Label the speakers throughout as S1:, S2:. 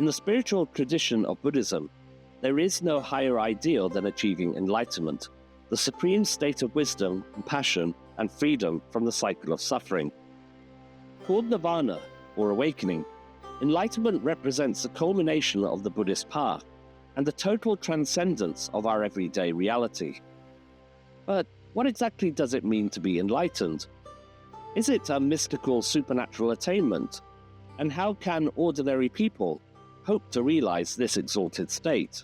S1: In the spiritual tradition of Buddhism, there is no higher ideal than achieving enlightenment, the supreme state of wisdom, compassion, and freedom from the cycle of suffering. Called Nirvana, or awakening, enlightenment represents the culmination of the Buddhist path and the total transcendence of our everyday reality. But what exactly does it mean to be enlightened? Is it a mystical supernatural attainment? And how can ordinary people hope to realize this exalted state?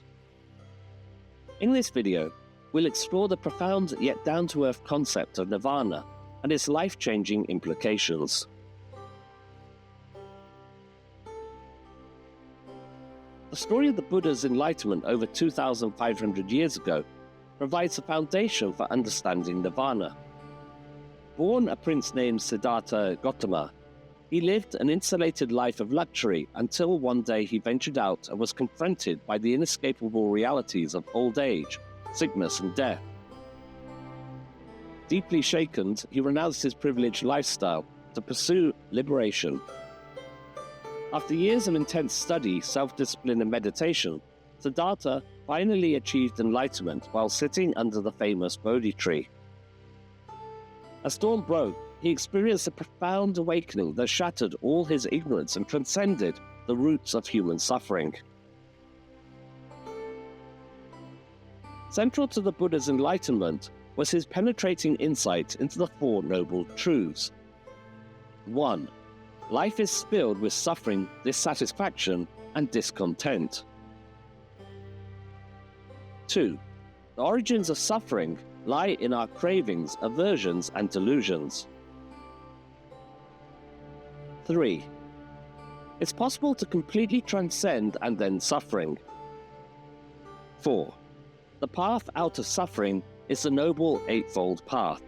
S1: In this video, we'll explore the profound yet down-to-earth concept of Nirvana and its life-changing implications. The story of the Buddha's enlightenment over 2,500 years ago provides a foundation for understanding Nirvana. Born a prince named Siddhartha Gautama, he lived an insulated life of luxury until one day he ventured out and was confronted by the inescapable realities of old age, sickness, and death. Deeply shaken, he renounced his privileged lifestyle to pursue liberation. After years of intense study, self-discipline, and meditation, Siddhartha finally achieved enlightenment while sitting under the famous Bodhi tree. As dawn broke, he experienced a profound awakening that shattered all his ignorance and transcended the roots of human suffering. Central to the Buddha's enlightenment was his penetrating insight into the Four Noble Truths. 1. Life is filled with suffering, dissatisfaction, and discontent. 2. The origins of suffering lie in our cravings, aversions, and delusions. 3. It's possible to completely transcend and end suffering. 4. The path out of suffering is the Noble Eightfold Path.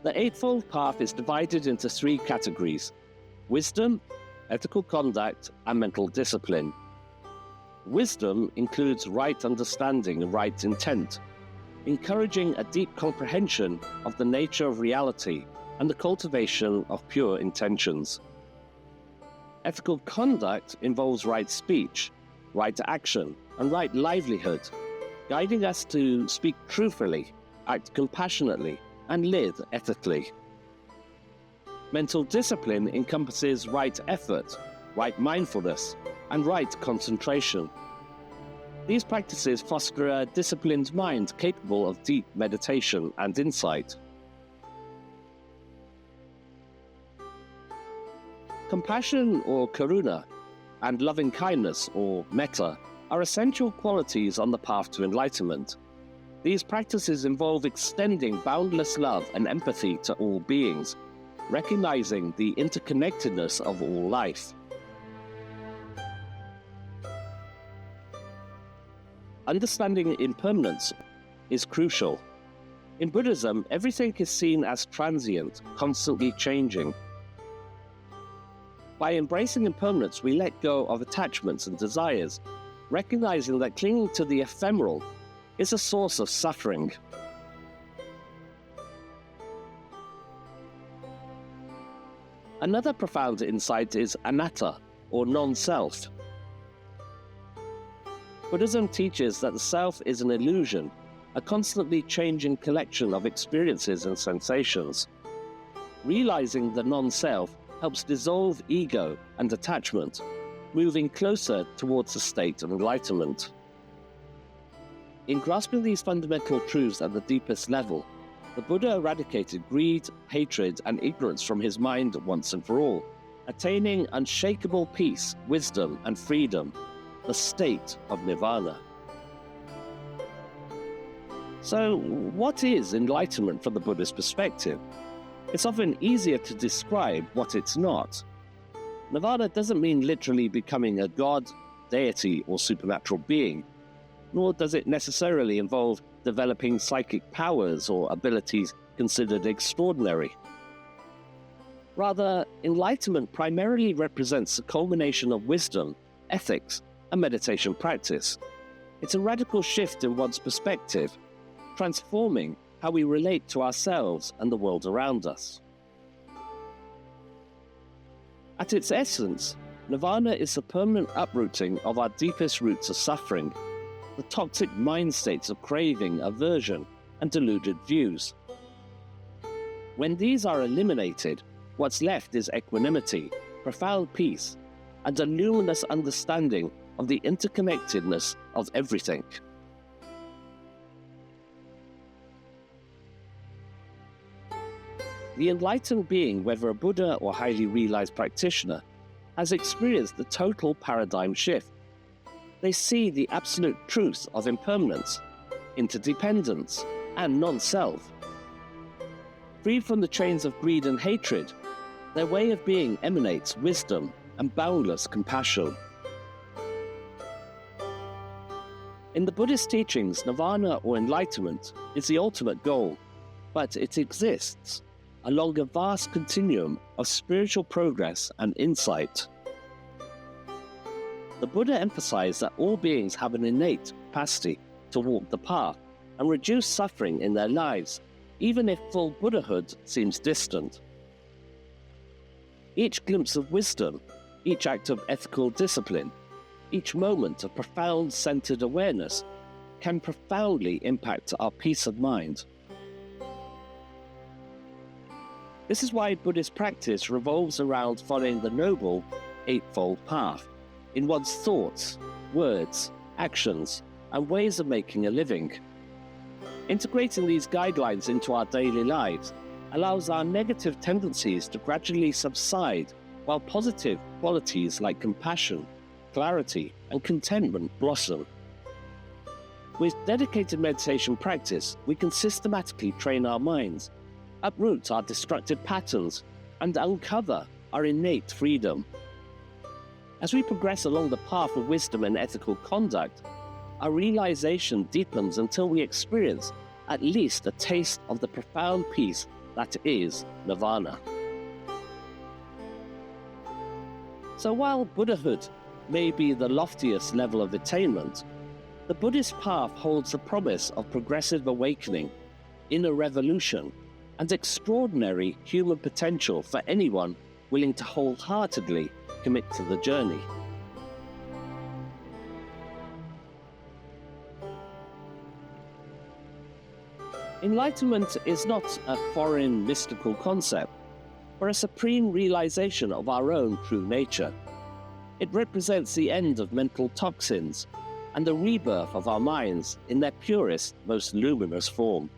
S1: The Eightfold Path is divided into 3 categories: wisdom, ethical conduct, and mental discipline. Wisdom includes right understanding and right intent, encouraging a deep comprehension of the nature of reality and the cultivation of pure intentions. Ethical conduct involves right speech, right action, and right livelihood, guiding us to speak truthfully, act compassionately, and live ethically. Mental discipline encompasses right effort, right mindfulness, and right concentration. These practices foster a disciplined mind capable of deep meditation and insight. Compassion, or karuna, and loving kindness, or metta, are essential qualities on the path to enlightenment. These practices involve extending boundless love and empathy to all beings, recognizing the interconnectedness of all life. Understanding impermanence is crucial. In Buddhism, everything is seen as transient, constantly changing. By embracing impermanence, we let go of attachments and desires, recognizing that clinging to the ephemeral is a source of suffering. Another profound insight is anatta, or non-self. Buddhism teaches that the self is an illusion, a constantly changing collection of experiences and sensations. Realizing the non-self helps dissolve ego and attachment, moving closer towards a state of enlightenment. In grasping these fundamental truths at the deepest level, the Buddha eradicated greed, hatred, and ignorance from his mind once and for all, attaining unshakable peace, wisdom, and freedom, the state of Nirvana. So, what is enlightenment from the Buddhist perspective? It's often easier to describe what it's not. Nirvana doesn't mean literally becoming a god, deity, or supernatural being, nor does it necessarily involve developing psychic powers or abilities considered extraordinary. Rather, enlightenment primarily represents the culmination of wisdom, ethics, and meditation practice. It's a radical shift in one's perspective, transforming how we relate to ourselves and the world around us. At its essence, Nirvana is the permanent uprooting of our deepest roots of suffering, the toxic mind states of craving, aversion, and deluded views. When these are eliminated, what's left is equanimity, profound peace, and a luminous understanding of the interconnectedness of everything. The enlightened being, whether a Buddha or highly realized practitioner, has experienced the total paradigm shift. They see the absolute truth of impermanence, interdependence, and non-self. Free from the chains of greed and hatred, their way of being emanates wisdom and boundless compassion. In the Buddhist teachings, Nirvana or enlightenment is the ultimate goal, but it exists along a vast continuum of spiritual progress and insight. The Buddha emphasized that all beings have an innate capacity to walk the path and reduce suffering in their lives, even if full Buddhahood seems distant. Each glimpse of wisdom, each act of ethical discipline, each moment of profound centered awareness can profoundly impact our peace of mind. This is why Buddhist practice revolves around following the Noble Eightfold Path in one's thoughts, words, actions, and ways of making a living. Integrating these guidelines into our daily lives allows our negative tendencies to gradually subside, while positive qualities like compassion, clarity, and contentment blossom. With dedicated meditation practice, we can systematically train our minds, uproot our destructive patterns, and uncover our innate freedom. As we progress along the path of wisdom and ethical conduct, our realization deepens until we experience at least a taste of the profound peace that is Nirvana. So while Buddhahood may be the loftiest level of attainment, the Buddhist path holds the promise of progressive awakening, inner revolution, and extraordinary human potential for anyone willing to wholeheartedly commit to the journey. Enlightenment is not a foreign mystical concept, but a supreme realization of our own true nature. It represents the end of mental toxins and the rebirth of our minds in their purest, most luminous form.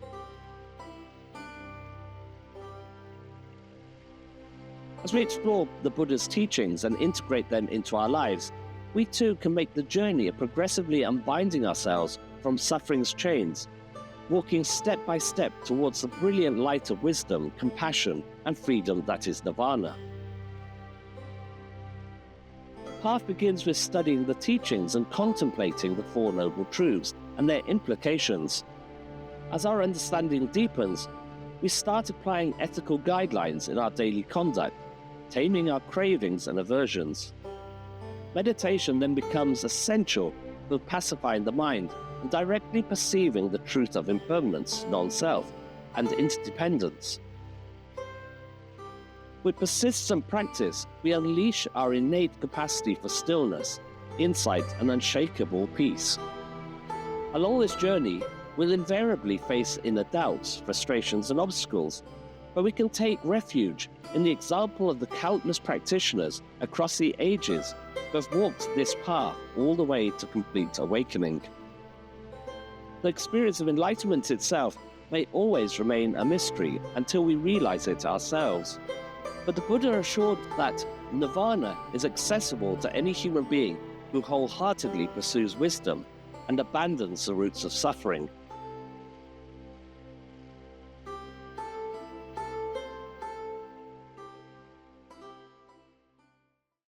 S1: As we explore the Buddha's teachings and integrate them into our lives, we too can make the journey of progressively unbinding ourselves from suffering's chains, walking step by step towards the brilliant light of wisdom, compassion, and freedom that is Nirvana. The path begins with studying the teachings and contemplating the Four Noble Truths and their implications. As our understanding deepens, we start applying ethical guidelines in our daily conduct, taming our cravings and aversions. Meditation then becomes essential for pacifying the mind and directly perceiving the truth of impermanence, non-self, and interdependence. With persistent practice, we unleash our innate capacity for stillness, insight, and unshakable peace. Along this journey, we'll invariably face inner doubts, frustrations, and obstacles, but we can take refuge in the example of the countless practitioners across the ages who have walked this path all the way to complete awakening. The experience of enlightenment itself may always remain a mystery until we realize it ourselves. But the Buddha assured that Nirvana is accessible to any human being who wholeheartedly pursues wisdom and abandons the roots of suffering.